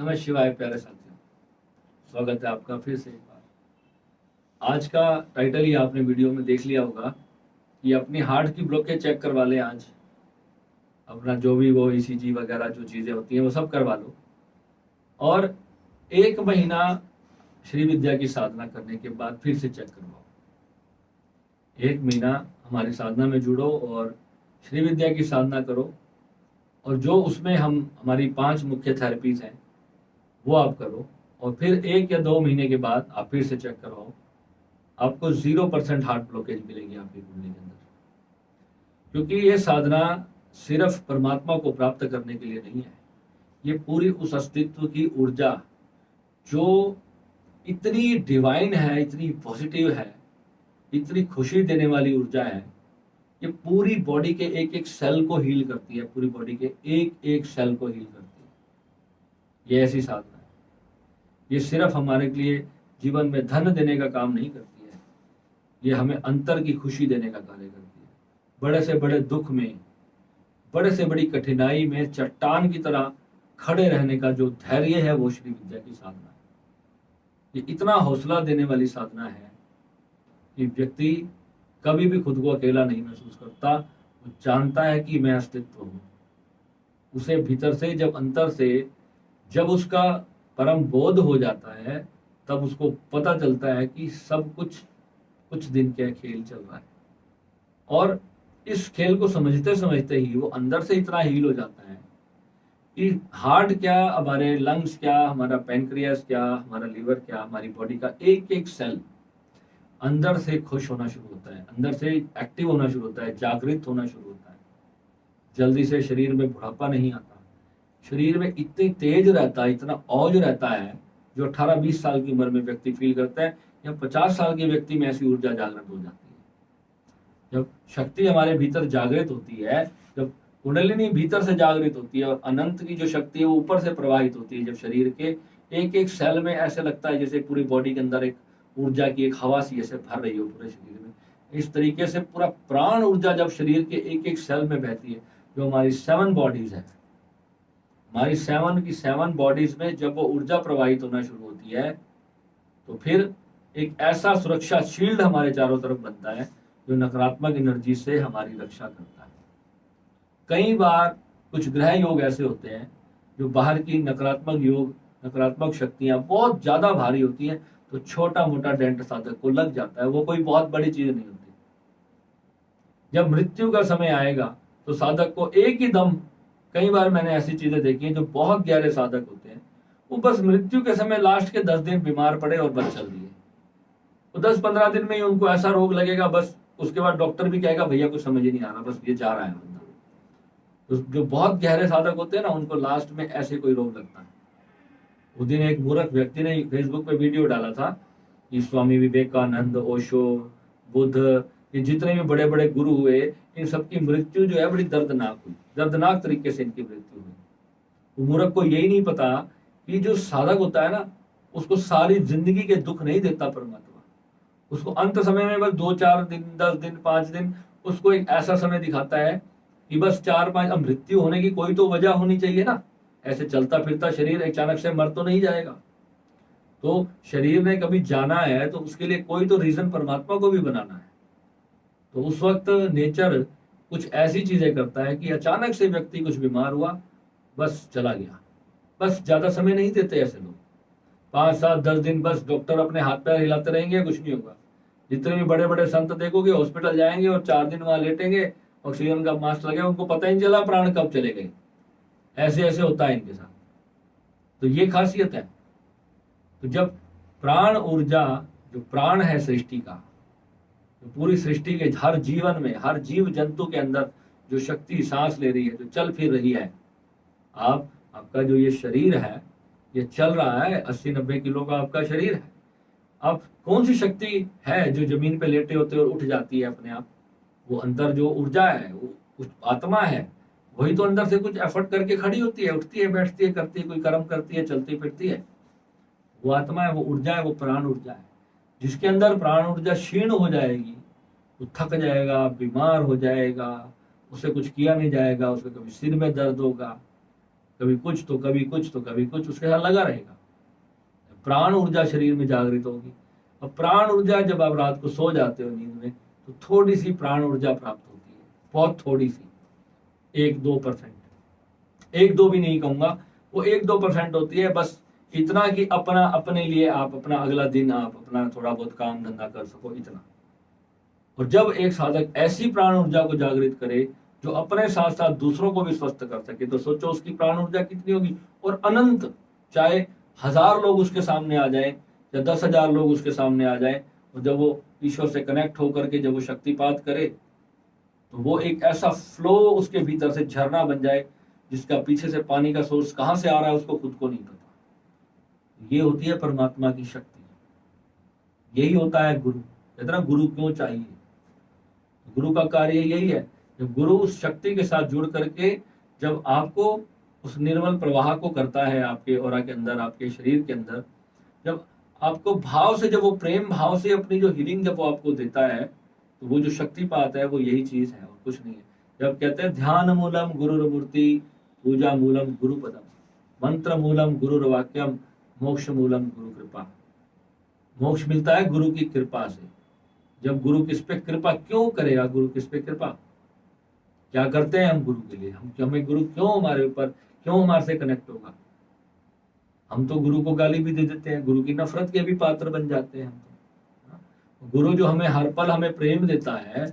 नमः शिवाय प्यारे साथियों, स्वागत है आपका फिर से एक बार। आज का टाइटल ही आपने वीडियो में देख लिया होगा कि अपनी हार्ट की ब्लॉकेज चेक करवा लें। आज अपना जो भी वो ईसीजी वगैरह जो चीज़ें होती हैं वो सब करवा लो और 1 महीना श्री विद्या की साधना करने के बाद फिर से चेक करवाओ। 1 महीना हमारी साधना में जुड़ो और श्री विद्या की साधना करो और जो उसमें हमारी 5 मुख्य थेरेपीज हैं वो आप करो और फिर 1 या 2 महीने के बाद आप फिर से चेक करवाओ। आपको 0% हार्ट ब्लॉकेज मिलेगी आपकी कुंडली के अंदर, क्योंकि ये साधना सिर्फ परमात्मा को प्राप्त करने के लिए नहीं है। ये पूरी उस अस्तित्व की ऊर्जा जो इतनी डिवाइन है, इतनी पॉजिटिव है, इतनी खुशी देने वाली ऊर्जा है, ये पूरी बॉडी के एक एक सेल को हील करती है, पूरी बॉडी के एक एक सेल को हील करती है। ये ऐसी साधना है। ये सिर्फ हमारे लिए जीवन में धन देने का काम नहीं करती है, ये हमें अंतर की खुशी देने का कार्य करती है। बड़े से बड़े दुख में, बड़े से बड़ी कठिनाई में चट्टान की तरह खड़े रहने का जो धैर्य है वो श्री विद्या की साधना है। ये इतना हौसला देने वाली साधना है कि व्यक्ति कभी भी खुद को अकेला नहीं महसूस करता। वो जानता है कि मैं अस्तित्व हूँ। उसे भीतर से, जब अंतर से जब उसका परम बोध हो जाता है, तब उसको पता चलता है कि सब कुछ दिन का खेल चल रहा है। और इस खेल को समझते समझते ही वो अंदर से इतना हील हो जाता है कि हार्ट क्या, हमारे लंग्स क्या, हमारा पैनक्रियास क्या, हमारा लीवर क्या, हमारी बॉडी का एक एक सेल अंदर से खुश होना शुरू होता है, अंदर से एक्टिव होना शुरू होता है, जागृत होना शुरू होता है। जल्दी से शरीर में बुढ़ापा नहीं आता। शरीर में इतनी तेज रहता है, इतना औज रहता है, जो 18-20 साल की उम्र में व्यक्ति फील करता है, या 50 साल के व्यक्ति में ऐसी ऊर्जा जागृत हो जाती है। जब शक्ति हमारे भीतर जागृत होती है, जब कुंडलिनी भीतर से जागृत होती है और अनंत की जो शक्ति है वो ऊपर से प्रवाहित होती है, जब शरीर के एक एक सेल में ऐसे लगता है जैसे पूरी बॉडी के अंदर एक ऊर्जा की एक हवा सी ऐसे भर रही हो पूरे शरीर में, इस तरीके से पूरा प्राण ऊर्जा जब शरीर के एक एक सेल में बहती है, जो हमारी 7 बॉडीज है, हमारी 7 बॉडीज में जब वो ऊर्जा प्रवाहित होना शुरू होती है, तो फिर एक ऐसा सुरक्षा शील्ड हमारे चारों तरफ बनता है जो नकारात्मक एनर्जी से हमारी रक्षा करता है। कई बार कुछ ग्रह योग ऐसे होते हैं जो बाहर की नकारात्मक योग, नकारात्मक शक्तियां बहुत ज्यादा भारी होती हैं, तो छोटा मोटा डेंट साधक को लग जाता है। वो कोई बहुत बड़ी चीज नहीं होती। जब मृत्यु का समय आएगा तो साधक को एक ही दम, कई बार मैंने ऐसी चीजें देखी हैं जो बहुत गहरे साधक होते हैं, वो बस मृत्यु के समय लास्ट के 10 दिन बीमार पड़े और बस चल दिए। तो 10-15 दिन में ही उनको ऐसा रोग लगेगा, बस उसके बाद डॉक्टर भी कहेगा भैया कुछ समझ ही नहीं आ रहा, बस ये जा रहा है बंदा। तो जो बहुत गहरे साधक होते हैं ना, उनको लास्ट में ऐसे कोई रोग लगता है। उस दिन एक मूर्ख व्यक्ति ने फेसबुक पे वीडियो डाला था कि स्वामी विवेकानंद, ओशो, बुद्ध, ये जितने भी बड़े बड़े गुरु हुए, इन सबकी मृत्यु जो है बड़ी दर्दनाक हुई, दर्दनाक तरीके से इनकी मृत्यु हुई। मूर्ख को यही नहीं पता कि जो साधक होता है ना, उसको सारी जिंदगी के दुख नहीं देता परमात्मा। उसको अंत समय में बस 2-4 दिन, 10 दिन, 5 दिन, उसको एक ऐसा समय दिखाता है कि बस 4-5, अब मृत्यु होने की कोई तो वजह होनी चाहिए ना। ऐसे चलता फिरता शरीर अचानक से मर तो नहीं जाएगा। तो शरीर ने कभी जाना है तो उसके लिए कोई तो रीजन परमात्मा को भी बनाना है। तो उस वक्त नेचर कुछ ऐसी चीजें करता है कि अचानक से व्यक्ति कुछ बीमार हुआ, बस चला गया। बस ज्यादा समय नहीं देते ऐसे लोग, 5-7-10 दिन बस डॉक्टर अपने हाथ पैर हिलाते रहेंगे, कुछ नहीं होगा। जितने भी बड़े बड़े संत देखोगे हॉस्पिटल जाएंगे और 4 दिन वहां लेटेंगे, ऑक्सीजन का मास्क लगेगा, उनको पता ही नहीं चला प्राण कब चले गए। ऐसे ऐसे होता है इनके साथ। तो ये खासियत है। तो जब प्राण ऊर्जा, जो प्राण है सृष्टि का, जो पूरी सृष्टि के हर जीवन में, हर जीव जंतु के अंदर जो शक्ति सांस ले रही है, जो चल फिर रही है, आपका जो ये शरीर है, ये चल रहा है, 80-90 किलो का आपका शरीर है। अब कौन सी शक्ति है जो जमीन पे लेटे होते और उठ जाती है अपने आप? वो अंदर जो ऊर्जा है, वो कुछ आत्मा है, वही तो अंदर से कुछ एफर्ट करके खड़ी होती है, उठती है, बैठती है, करती है, कोई कर्म करती है, चलती फिरती है। वो आत्मा है, वो ऊर्जा है, वो प्राण ऊर्जा है। जिसके अंदर प्राण ऊर्जा क्षीण हो जाएगी, वो थक जाएगा, बीमार हो जाएगा, उसे कुछ किया नहीं जाएगा, उसे कभी सिर में दर्द होगा, कभी कुछ तो कभी कुछ तो कभी कुछ उसके साथ लगा रहेगा। प्राण ऊर्जा शरीर में जागृत होगी। अब प्राण ऊर्जा जब आप रात को सो जाते हो नींद में, तो थोड़ी सी प्राण ऊर्जा प्राप्त होती है, बहुत थोड़ी सी, 1-2%, 1-2 भी नहीं कहूंगा, वो 1-2% होती है, बस इतना कि अपना अपने लिए आप अपना अगला दिन आप अपना थोड़ा बहुत काम धंधा कर सको, इतना। और जब एक साधक ऐसी प्राण ऊर्जा को जागृत करे जो अपने साथ साथ दूसरों को भी स्वस्थ कर सके, तो सोचो उसकी प्राण ऊर्जा कितनी होगी। और अनंत, चाहे 1000 लोग उसके सामने आ जाए या 10,000 लोग उसके सामने आ जाए, और जब वो ईश्वर से कनेक्ट होकर के जब वो शक्तिपात करे, तो वो एक ऐसा फ्लो उसके भीतर से झरना बन जाए जिसका पीछे से पानी का सोर्स कहां से आ रहा है उसको खुद को नहीं पता। ये होती है परमात्मा की शक्ति, यही होता है गुरु। इतना गुरु क्यों चाहिए? गुरु का कार्य यही है, जब गुरु उस शक्ति के साथ जुड़ करके जब आपको उस निर्मल प्रवाह को करता है आपके ऑरा के अंदर, आपके शरीर के अंदर, जब आपको भाव से, जब वो प्रेम भाव से अपनी जो हीलिंग जब वो आपको देता है, तो वो जो शक्तिपात है वो यही चीज है और कुछ नहीं है। जब कहते हैं ध्यान मूलम गुरुर्मूर्ति, पूजा मूलम गुरुपदम, मंत्र मूलम गुरुर्वाक्यम, मोक्ष मूलम गुरु कृपा। मोक्ष मिलता है गुरु की कृपा से। जब गुरु किस पे कृपा क्यों करेगा? गुरु किस पे कृपा क्या करते हैं हम गुरु के लिए? हमें गुरु क्यों हमारे ऊपर, क्यों हमारे से कनेक्ट होगा? हम तो गुरु को गाली भी दे देते हैं, गुरु की नफरत के भी पात्र बन जाते हैं हम तो। गुरु जो हमें हर पल हमें प्रेम देता है,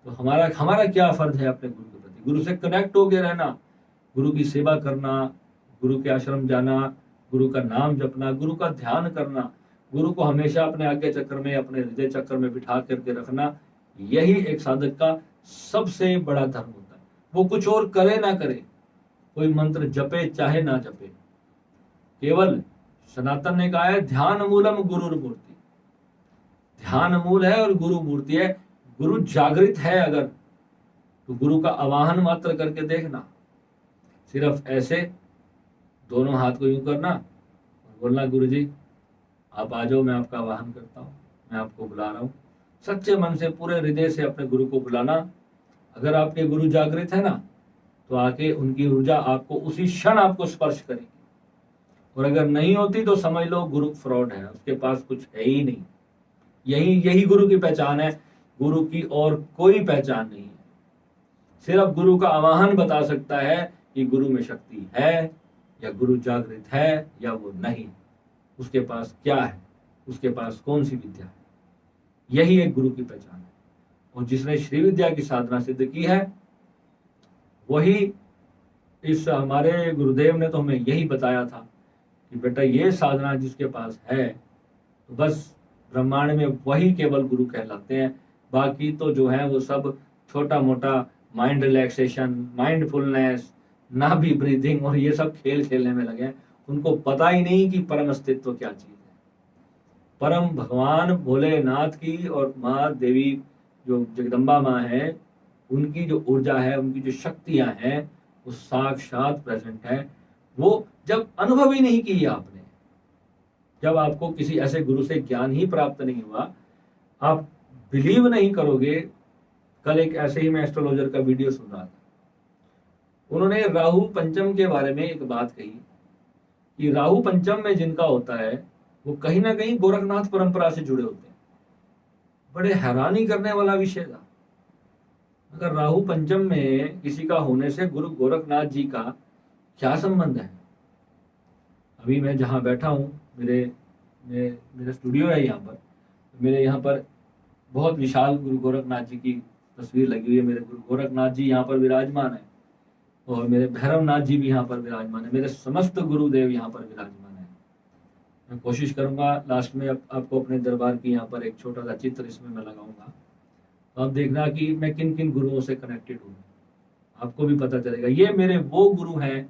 तो हमारा क्या फर्ज है अपने गुरु के प्रति? गुरु से कनेक्ट होके रहना, गुरु की सेवा करना, गुरु के आश्रम जाना, गुरु का नाम जपना, गुरु का ध्यान करना, गुरु को हमेशा अपने आज्ञा चक्र में, अपने हृदय चक्र में बिठा करके रखना, यही एक साधक का सबसे बड़ा धर्म होता है। वो कुछ और करे ना करे, कोई मंत्र जपे चाहे ना जपे, केवल सनातन ने कहा है ध्यान मूलम गुरुर मूर्ति। ध्यान मूल है और गुरु मूर्ति है। गुरु जागृत है अगर, तो गुरु का आवाहन मात्र करके देखना, सिर्फ ऐसे दोनों हाथ को यूं करना और बोलना, गुरु जी आप आ जाओ, मैं आपका आवाहन करता हूँ, मैं आपको बुला रहा हूँ। सच्चे मन से, पूरे हृदय से अपने गुरु को बुलाना। अगर आपके गुरु जागृत है ना, तो आके उनकी ऊर्जा आपको उसी क्षण आपको स्पर्श करेगी। और अगर नहीं होती तो समझ लो गुरु फ्रॉड है, उसके पास कुछ है ही नहीं। यही गुरु की पहचान है, गुरु की और कोई पहचान नहीं है। सिर्फ गुरु का आवाहन बता सकता है कि गुरु में शक्ति है या गुरु जागृत है या वो नहीं, उसके पास क्या है, उसके पास कौन सी विद्या है। यही एक गुरु की पहचान है। और जिसने श्री विद्या की साधना सिद्ध की है, वही इस हमारे गुरुदेव ने तो हमें यही बताया था कि बेटा ये साधना जिसके पास है, तो बस ब्रह्मांड में वही केवल गुरु कहलाते हैं। बाकी तो जो है वो सब छोटा मोटा माइंड रिलैक्सेशन, माइंडफुलनेस, ना भी ब्रीथिंग और ये सब खेल खेलने में लगे हैं। उनको पता ही नहीं कि परम अस्तित्व क्या चीज है। परम भगवान भोलेनाथ की और माँ देवी जो जगदम्बा माँ है, उनकी जो ऊर्जा है, उनकी जो शक्तियां हैं, वो साक्षात प्रेजेंट है। वो जब अनुभव ही नहीं किया आपने, जब आपको किसी ऐसे गुरु से ज्ञान ही प्राप्त नहीं हुआ, आप बिलीव नहीं करोगे। कल एक ऐसे ही मैं एस्ट्रोलॉजर का वीडियो सुन रहा था, उन्होंने राहु पंचम के बारे में एक बात कही कि राहु पंचम में जिनका होता है वो कहीं ना कहीं गोरखनाथ परंपरा से जुड़े होते हैं। बड़े हैरानी करने वाला विषय था। अगर राहु पंचम में किसी का होने से गुरु गोरखनाथ जी का क्या संबंध है? अभी मैं जहाँ बैठा हूँ, मेरा स्टूडियो है यहाँ पर, मेरे यहाँ पर बहुत विशाल गुरु गोरखनाथ जी की तस्वीर लगी हुई है। मेरे गुरु गोरखनाथ जी यहाँ पर विराजमान है और मेरे भैरवनाथ जी भी यहाँ पर विराजमान है। मेरे समस्त गुरुदेव यहाँ पर विराजमान है। मैं कोशिश करूंगा लास्ट में आपको अपने दरबार की यहाँ पर एक छोटा सा चित्र इसमें मैं लगाऊंगा, तो आप देखना कि मैं किन किन गुरुओं से कनेक्टेड हूँ, आपको भी पता चलेगा। ये मेरे वो गुरु हैं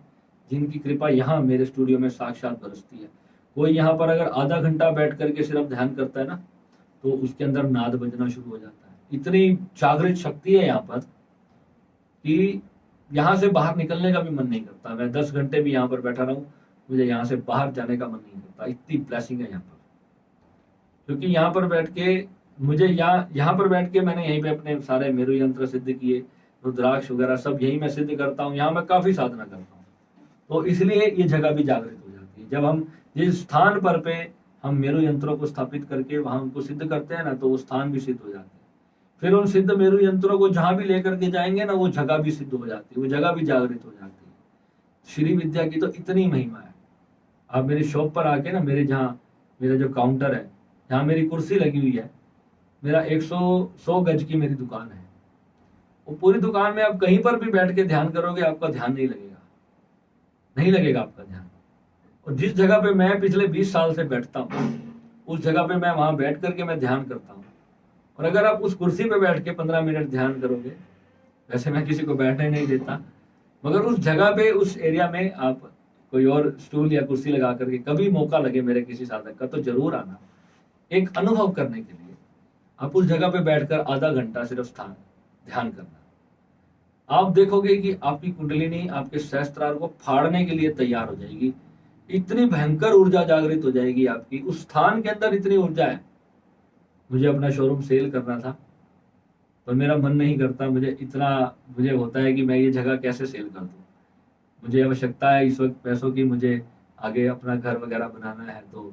जिनकी कृपा यहाँ मेरे स्टूडियो में साक्षात बरसती है। कोई यहाँ पर अगर आधा घंटा बैठ करके सिर्फ ध्यान करता है ना, तो उसके अंदर नाद बजना शुरू हो जाता है। इतनी जागृत शक्ति है यहाँ पर कि यहाँ से बाहर निकलने का भी मन नहीं करता। मैं 10 घंटे भी यहाँ पर बैठा रहूं, मुझे यहाँ से बाहर जाने का मन नहीं करता। इतनी ब्लेसिंग है यहाँ पर, क्योंकि यहाँ पर बैठ के मुझे यहाँ पर बैठ के मैंने यहीं पे अपने सारे मेरु यंत्र सिद्ध किए, रुद्राक्ष वगैरह सब यही मैं सिद्ध करता हूँ। यहाँ मैं काफी साधना करता हूँ। तो इसलिए ये जगह भी जागृत हो जाती है। जब हम जिस स्थान पर पे हम मेरु यंत्रों को स्थापित करके वहां उनको सिद्ध करते हैं ना, तो वो स्थान भी सिद्ध हो जाते हैं। फिर उन सिद्ध मेरु यंत्रों को जहां भी लेकर के जाएंगे ना, वो जगह भी सिद्ध हो जाती है, वो जगह भी जागृत हो जाती है। श्री विद्या की तो इतनी महिमा है। आप मेरी शॉप पर आके ना, मेरा जो काउंटर है, जहाँ मेरी कुर्सी लगी हुई है, मेरा 100 गज की मेरी दुकान है। वो पूरी दुकान में आप कहीं पर भी बैठ के ध्यान करोगे, आपका ध्यान नहीं लगेगा, नहीं लगेगा आपका ध्यान। और जिस जगह पे मैं पिछले 20 साल से बैठता हूँ, उस जगह पे मैं वहां बैठ करके मैं ध्यान करता हूँ। और अगर आप उस कुर्सी पे बैठ के 15 मिनट ध्यान करोगे, वैसे मैं किसी को बैठने नहीं देता, मगर उस जगह पे, उस एरिया में आप कोई और स्टूल या कुर्सी लगा करके कभी मौका लगे मेरे किसी साधक का, तो जरूर आना, एक अनुभव करने के लिए। आप उस जगह पे बैठकर आधा घंटा सिर्फ ध्यान करना, आप देखोगे कि आपकी कुंडलिनी आपके सहस्त्रार को फाड़ने के लिए तैयार हो जाएगी। इतनी भयंकर ऊर्जा जागृत हो जाएगी आपकी, उस स्थान के अंदर इतनी ऊर्जा है। मुझे अपना शोरूम सेल करना था, पर मेरा मन नहीं करता, मुझे होता है कि मैं ये जगह कैसे सेल कर दूं। मुझे आवश्यकता है इस वक्त पैसों की, मुझे आगे अपना घर वगैरह बनाना है, तो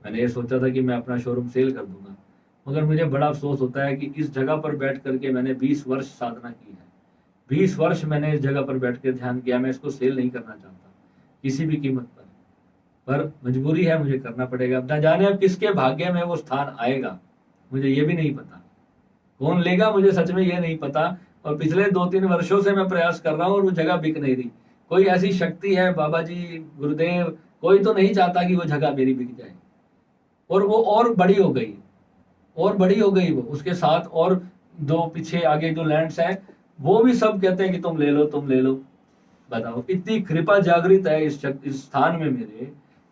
मैंने ये सोचा था कि मैं अपना शोरूम सेल कर दूंगा। मगर मुझे बड़ा अफसोस होता है कि इस जगह पर बैठ करके मैंने 20 वर्ष साधना की है, 20 वर्ष मैंने इस जगह पर बैठ कर ध्यान किया। मैं इसको सेल नहीं करना चाहता किसी भी कीमत पर मजबूरी है, मुझे करना पड़ेगा। अब ना जाने अब किसके भाग्य में वो स्थान आएगा, मुझे ये भी नहीं पता। कौन लेगा, मुझे सच में ये नहीं पता। और पिछले 2-3 वर्षों से मैं प्रयास कर रहा हूँ और वो जगह बिक नहीं रही। कोई ऐसी शक्ति है, बाबा जी, गुरुदेव, कोई तो नहीं चाहता कि वो जगह मेरी बिक जाए। और वो और बड़ी हो गई, और बड़ी हो गई वो, उसके साथ और 2 पीछे आगे जो लैंड्स है, वो भी सब कहते हैं कि तुम ले लो, तुम ले लो। बताओ, इतनी कृपा जागृत है इस स्थान में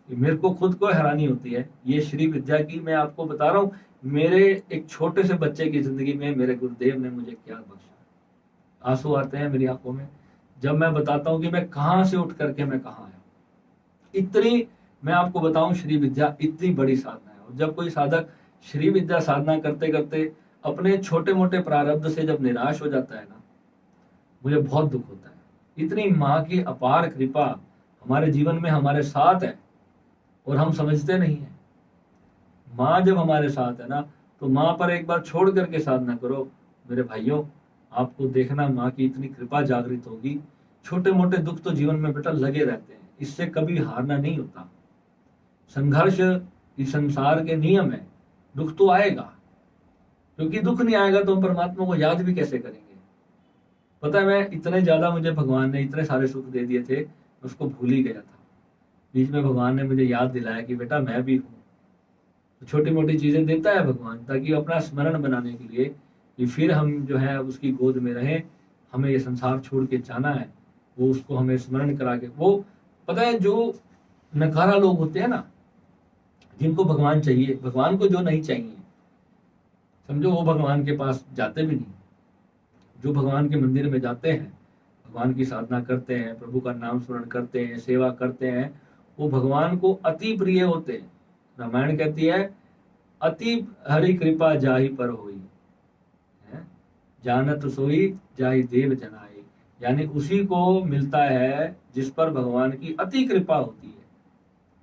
मेरे को खुद को हैरानी होती है। ये श्री विद्या की, मैं आपको बता रहा हूँ, मेरे एक छोटे से बच्चे की जिंदगी में मेरे गुरुदेव ने मुझे क्या बख्शा। आंसू आते हैं मेरी आंखों में जब मैं बताता हूँ कि मैं कहाँ से उठ करके मैं कहाँ आया। इतनी, मैं आपको बताऊं, श्री विद्या इतनी बड़ी साधना है। और जब कोई साधक श्री विद्या साधना करते करते अपने छोटे मोटे प्रारब्ध से जब निराश हो जाता है ना, मुझे बहुत दुख होता है। इतनी माँ की अपार कृपा हमारे जीवन में हमारे साथ है और हम समझते नहीं है। माँ जब हमारे साथ है ना, तो माँ पर एक बार छोड़ करके साधना करो मेरे भाइयों, आपको देखना माँ की इतनी कृपा जागृत होगी। छोटे मोटे दुख तो जीवन में बेटा लगे रहते हैं, इससे कभी हारना नहीं होता। संघर्ष इस संसार के नियम है, दुख तो आएगा, क्योंकि दुख नहीं आएगा तो हम परमात्मा को याद भी कैसे करेंगे। पता है, मैं इतने ज्यादा, मुझे भगवान ने इतने सारे सुख दे दिए थे, मैं उसको भूल ही गया था। बीच में भगवान ने मुझे याद दिलाया कि बेटा मैं भी हूँ। तो छोटी मोटी चीजें देता है भगवान, ताकि अपना स्मरण बनाने के लिए कि फिर हम जो है उसकी गोद में रहें। हमें ये संसार छोड़ के जाना है, वो उसको हमें स्मरण करा के। वो पता है, जो नकारा लोग होते हैं ना, जिनको भगवान चाहिए, भगवान को जो नहीं चाहिए, समझो वो भगवान के पास जाते भी नहीं। जो भगवान के मंदिर में जाते हैं, भगवान की साधना करते हैं, प्रभु का नाम स्मरण करते हैं, सेवा करते हैं, वो भगवान को अति प्रिय होते हैं। रामायण कहती है, अति हरि कृपा जाहि पर होई, जानत सोई जाहि देव जनाई। यानी उसी को मिलता है जिस पर भगवान की अति कृपा होती है।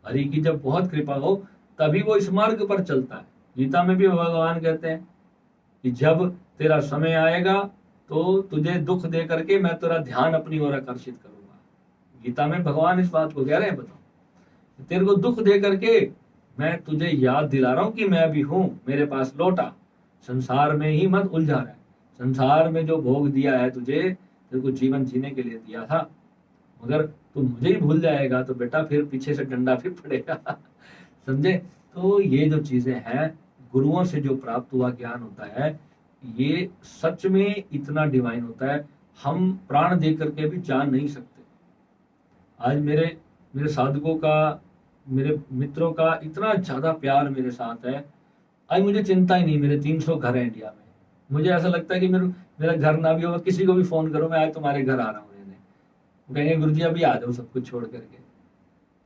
हरि की जब बहुत कृपा हो तभी वो इस मार्ग पर चलता है। गीता में भी भगवान कहते हैं कि जब तेरा समय आएगा तो तुझे दुख दे करके मैं तेरा ध्यान अपनी ओर आकर्षित करूंगा। गीता में भगवान इस बात को कह रहे हैं, बताओ, तेरे को दुख दे करके मैं तुझे याद दिला रहा हूं कि मैं भी हूं, मेरे पास लौटा, संसार में ही मत उलझा रहा है। संसार में जो भोग दिया है तुझे, तेरे को जीवन जीने के लिए दिया था, मगर तू मुझे ही भूल जाएगा तो बेटा फिर पीछे से डंडा फिर पड़ेगा। समझे? तो ये जो चीजें हैं, गुरुओं से जो प्राप्त हुआ ज्ञान होता है, ये सच में इतना डिवाइन होता है, हम प्राण दे करके भी जान नहीं सकते। आज मेरे साधकों का, मेरे मित्रों का इतना ज्यादा प्यार मेरे साथ है। आज मुझे चिंता ही नहीं, मेरे 300 घर है इंडिया में। मुझे ऐसा लगता है कि मेरा घर ना भी हो, किसी को भी फोन करो, मैं आज तुम्हारे घर आ रहा हूँ रहने, कहेंगे गुरुजी अभी आ जाओ सब कुछ छोड़ करके।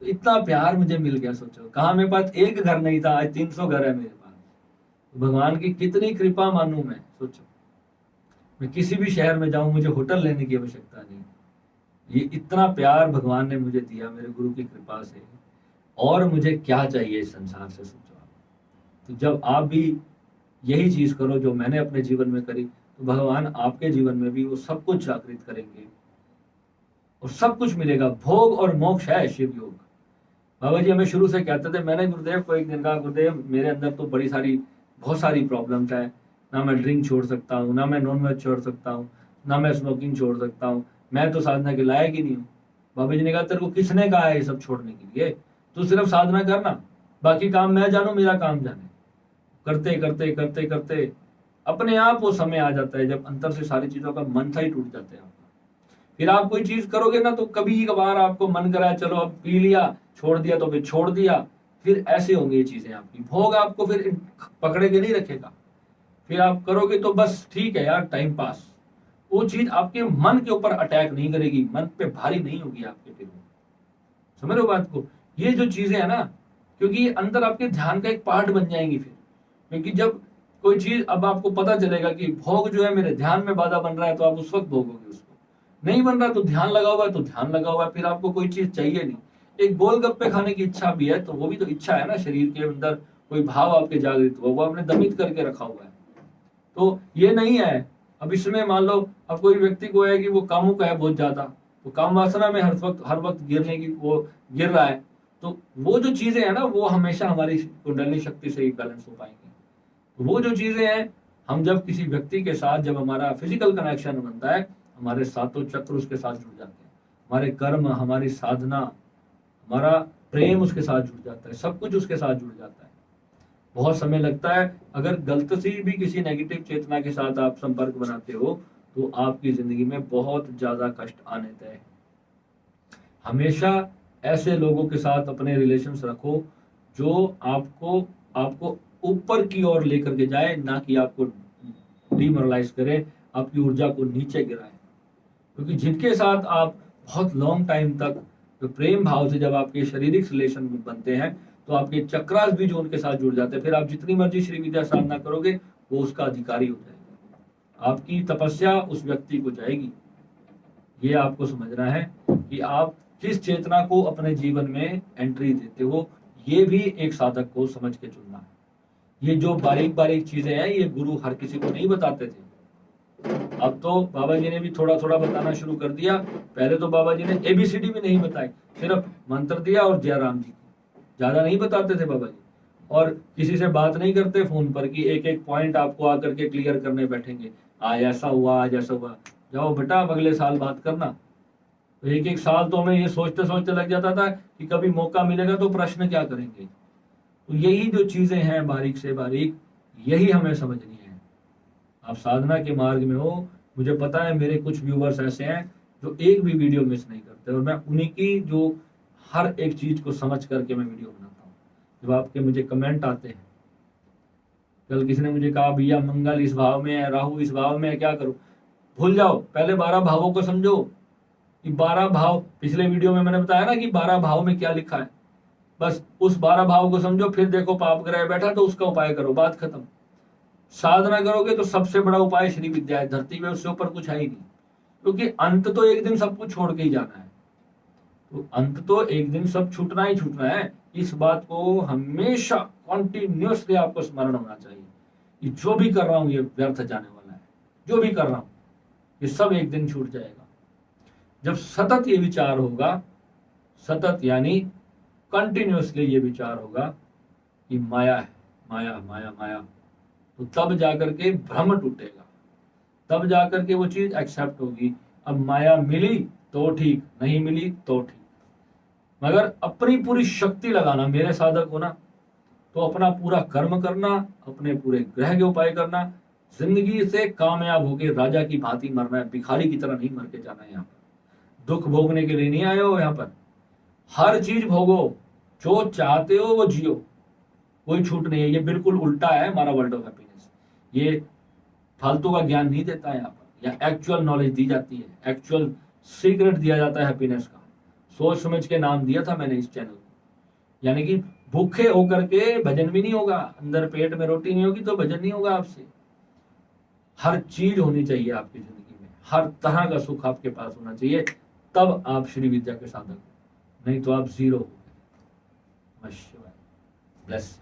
तो इतना प्यार मुझे मिल गया। सोचो, कहाँ मेरे पास एक घर नहीं था, आज 300 घर है मेरे पास। भगवान की कितनी कृपा मानूं मैं। सोचो, मैं किसी भी शहर में जाऊं, मुझे होटल लेने की आवश्यकता नहीं, ये इतना प्यार भगवान ने मुझे दिया मेरे गुरु की कृपा से, और मुझे क्या चाहिए इस संसार से, सोचो आप। तो जब आप भी यही चीज करो जो मैंने अपने जीवन में करी, तो भगवान आपके जीवन में भी वो सब कुछ जागृत करेंगे और सब कुछ मिलेगा। भोग और मोक्ष है शिव योग। बाबा जी हमें शुरू से कहते थे, मैंने गुरुदेव को एक दिन कहा, गुरुदेव मेरे अंदर तो बहुत सारी प्रॉब्लम्स है, ना मैं ड्रिंक छोड़ सकता हूँ, ना मैं नॉन वेज छोड़ सकता हूँ, ना मैं स्मोकिंग छोड़ सकता हूँ, मैं तो साधना के लायक ही नहीं हूँ। बाबा जी ने कहा, तेरे को किसने कहा है ये सब छोड़ने के लिए, तू सिर्फ साधना करना, बाकी काम मैं जानू, मेरा काम जाने। करते करते करते करते अपने आप वो समय आ जाता है जब अंतर से सारी चीजों का मन सा ही टूट जाता है। फिर आप कोई चीज करोगे ना, तो कभी कभार आपको मन करा चलो अब पी लिया, छोड़ दिया तो फिर छोड़ दिया, फिर ऐसे होंगे ये चीजें आपकी। भोग आपको फिर पकड़े के नहीं रखेगा, फिर आप करोगे तो बस ठीक है यार, टाइम पास। वो चीज आपके मन के ऊपर अटैक नहीं करेगी, मन पे भारी नहीं होगी आपके। फिर समझ रहे हो बात को? ये जो चीजें है ना, क्योंकि ये अंदर आपके ध्यान का एक पार्ट बन जाएंगी फिर। क्योंकि जब कोई चीज अब आपको पता चलेगा कि भोग जो है मेरे ध्यान में बाधा बन रहा है, तो आप उस वक्त भोगोगे उसको। नहीं बन रहा तो ध्यान लगा हुआ है, तो ध्यान लगा हुआ है, फिर आपको कोई चीज चाहिए नहीं। एक गोलगप्पे खाने की इच्छा भी है, तो वो भी तो इच्छा है ना, शरीर के अंदर कोई भाव आपके जागृत हुआ, वो आपने दमित करके रखा हुआ है। तो ये नहीं है। अब इसमें मान लो अब कोई व्यक्ति को है कि वो कामुक है बहुत ज्यादा, तो काम वासना में हर वक्त गिरने की वो गिर रहा है, तो वो जो चीजें है ना, वो हमेशा हमारी कुंडली शक्ति से ही बैलेंस हो पाएंगी। तो वो जो चीजें हैं, हम जब किसी व्यक्ति के साथ, जब हमारा फिजिकल कनेक्शन बनता है, हमारे सातों चक्र उसके साथ जुड़ जाते हैं, हमारे कर्म, हमारी साधना, हमारा प्रेम उसके साथ जुड़ जाता है, सब कुछ उसके साथ जुड़ जाता है। बहुत समय लगता है। अगर गलत सी भी किसी नेगेटिव चेतना के साथ आप संपर्क बनाते हो, तो आपकी जिंदगी में बहुत ज्यादा कष्ट आने तय है। हमेशा ऐसे लोगों के साथ अपने रिलेशंस रखो जो आपको आपको ऊपर की ओर लेकर के जाए, ना कि आपको डिमोरलाइज करे, आपकी ऊर्जा को नीचे गिराए। क्योंकि जिनके साथ आप बहुत लॉन्ग टाइम तक प्रेम भाव से जब आपके शारीरिक रिलेशन बनते हैं, तो आपके चक्रास भी जो उनके साथ जुड़ जाते हैं, फिर आप जितनी मर्जी श्री विद्या साधना करोगे, वो उसका अधिकारी हो जाएगा। आपकी तपस्या उस व्यक्ति को जाएगी। ये आपको समझना है कि आप किस चेतना को अपने जीवन में एंट्री देते हो, ये भी एक साधक को समझ के चुनना है। ये जो बारीक बारीक चीजें हैं, ये गुरु हर किसी को नहीं बताते थे। अब तो बाबा जी ने भी थोड़ा थोड़ा बताना शुरू कर दिया। पहले तो बाबा जी ने एबीसीडी भी नहीं बताई, सिर्फ मंत्र दिया और जय राम जी, ज्यादा नहीं बताते थे बाबा जी। और किसी से बात नहीं करते फोन पर कि एक एक पॉइंट आपको आकर के क्लियर करने बैठेंगे, आज ऐसा हुआ, आज ऐसा हुआ। जाओ बेटा अगले साल बात करना। तो एक एक साल तो हमें ये सोचते सोचते लग जाता था कि कभी मौका मिलेगा तो प्रश्न क्या करेंगे। तो यही जो चीजें हैं बारीक से बारीक, यही हमें समझनी है। आप साधना के मार्ग में हो, मुझे पता है मेरे कुछ व्यूवर्स ऐसे हैं जो एक भी वीडियो मिस नहीं करते, और मैं उन्हीं की जो हर एक चीज को समझ करके मैं वीडियो बनाता हूँ। जब आपके मुझे कमेंट आते हैं, कल किसी ने मुझे कहा भैया मंगल इस भाव में है, राहु इस भाव में है, क्या करूं? भूल जाओ, पहले 12 भावों को समझो कि 12 भाव, पिछले वीडियो में मैंने बताया ना कि 12 भाव में क्या लिखा है। बस उस 12 भाव को समझो, फिर देखो पाप ग्रह बैठा तो उसका उपाय करो, बात खत्म। साधना करोगे तो सबसे बड़ा उपाय श्री विद्या है धरती में, उससे ऊपर कुछ है ही नहीं। क्योंकि अंत तो एक दिन सब कुछ छोड़ के ही जाना है। तो अंत तो एक दिन सब छूटना ही छूटना है। इस बात को हमेशा कॉन्टिन्यूसली आपको स्मरण होना चाहिए कि जो भी कर रहा हूं ये व्यर्थ जाने वाला है, जो भी कर रहा हूं ये सब एक दिन छूट जाएगा। जब सतत ये विचार होगा, सतत यानी कंटिन्यूसली ये विचार होगा कि माया है, माया माया माया, तो तब जाकर के भ्रम टूटेगा, तब जाकर के वो चीज एक्सेप्ट होगी। अब माया मिली तो ठीक, नहीं मिली तो ठीक, मगर अपनी पूरी शक्ति लगाना, मेरे साधक होना, तो अपना पूरा कर्म करना, अपने पूरे ग्रह के उपाय करना, जिंदगी से कामयाब होके राजा की भांति मरना है, भिखारी की तरह नहीं मर के जाना है। यहाँ पर दुख भोगने के लिए नहीं आए हो, यहाँ पर हर चीज भोगो, जो चाहते हो वो जियो, कोई छूट नहीं है। ये बिल्कुल उल्टा है हमारा वर्ल्ड ऑफ हैप्पीनेस। ये फालतू का ज्ञान नहीं देता है यहाँ पर, या एक्चुअल नॉलेज दी जाती है, एक्चुअल सीक्रेट दिया जाता है हैप्पीनेस का। सोच समझ के नाम दिया था मैंने इस चैनल को। यानी कि भूखे होकर के भजन भी नहीं होगा, अंदर पेट में रोटी नहीं होगी तो भजन नहीं होगा आपसे। हर चीज होनी चाहिए आपकी जिंदगी में, हर तरह का सुख आपके पास होना चाहिए, तब आप श्री विद्या के साधक हो, नहीं तो आप जीरो हो। ब्लेस।